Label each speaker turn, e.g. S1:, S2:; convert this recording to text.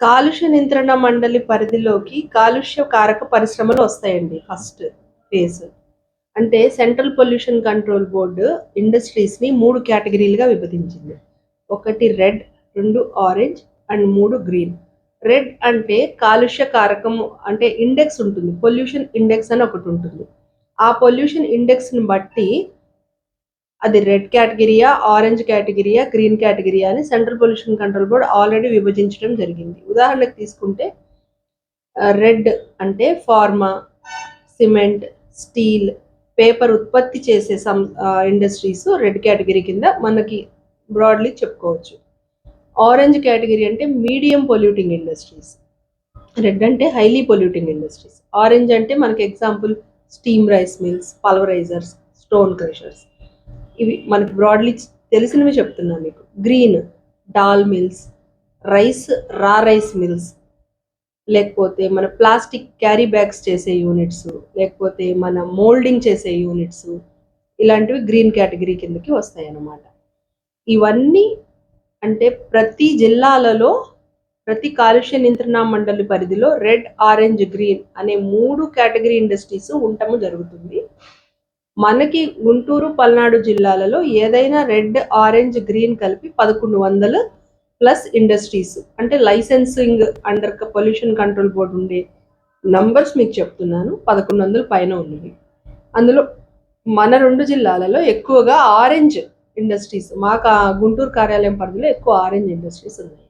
S1: కాలుష్య నియంత్రణ మండలి పరిధిలోకి కాలుష్య కారక పరిశ్రమలు వస్తాయండి. ఫస్ట్ ఫేజ్ అంటే సెంట్రల్ పొల్యూషన్ కంట్రోల్ బోర్డు ఇండస్ట్రీస్ని 3 కేటగిరీలుగా విభజించింది. 1 red, 2 orange and 3 green. Red అంటే కాలుష్య కారకము అంటే ఇండెక్స్ ఉంటుంది, పొల్యూషన్ ఇండెక్స్ అని ఒకటి ఉంటుంది. ఆ పొల్యూషన్ ఇండెక్స్ని బట్టి అది రెడ్ కేటగిరీయా, ఆరెంజ్ కేటగిరీయా, గ్రీన్ కేటగిరీయా అని central pollution control board already విభజించడం జరిగింది. ఉదాహరణకు తీసుకుంటే రెడ్ అంటే ఫార్మా, సిమెంట్, స్టీల్, పేపర్ ఉత్పత్తి చేసే ఇండస్ట్రీస్ రెడ్ కేటగిరీ కింద మనకి బ్రాడ్లీ చెప్పుకోవచ్చు. ఆరెంజ్ కేటగిరీ అంటే మీడియం పొల్యూటింగ్ ఇండస్ట్రీస్. రెడ్ అంటే హైలీ పొల్యూటింగ్ ఇండస్ట్రీస్. ఆరెంజ్ అంటే మనకి example steam rice mills, pulverizers, stone crushers. ఇవి మనకి బ్రాడ్లీ తెలిసినవి చెప్తున్నాను మీకు. Green dal mills, raw rice mills, లేకపోతే మన ప్లాస్టిక్ క్యారీ బ్యాగ్స్ చేసే యూనిట్స్, లేకపోతే మన మోల్డింగ్ చేసే యూనిట్స్, ఇలాంటివి గ్రీన్ కేటగిరీ కిందకి వస్తాయి అన్నమాట. ఇవన్నీ అంటే ప్రతి జిల్లాలలో ప్రతి కాలుష్య నియంత్రణ మండలి పరిధిలో రెడ్, ఆరెంజ్, గ్రీన్ అనే 3 కేటగిరీ ఇండస్ట్రీస్ ఉండటము జరుగుతుంది. మనకి గుంటూరు, పల్నాడు జిల్లాలలో ఏదైనా రెడ్, ఆరెంజ్, గ్రీన్ కలిపి 1100 ప్లస్ ఇండస్ట్రీస్ అంటే licensing under pollution control board ఉండే నంబర్స్ మీకు చెప్తున్నాను. 1100 పైన ఉన్నవి. అందులో మన 2 జిల్లాలలో ఎక్కువగా ఆరెంజ్ ఇండస్ట్రీస్, మా గుంటూరు కార్యాలయం పరిధిలో ఎక్కువ ఆరెంజ్ ఇండస్ట్రీస్ ఉన్నాయి.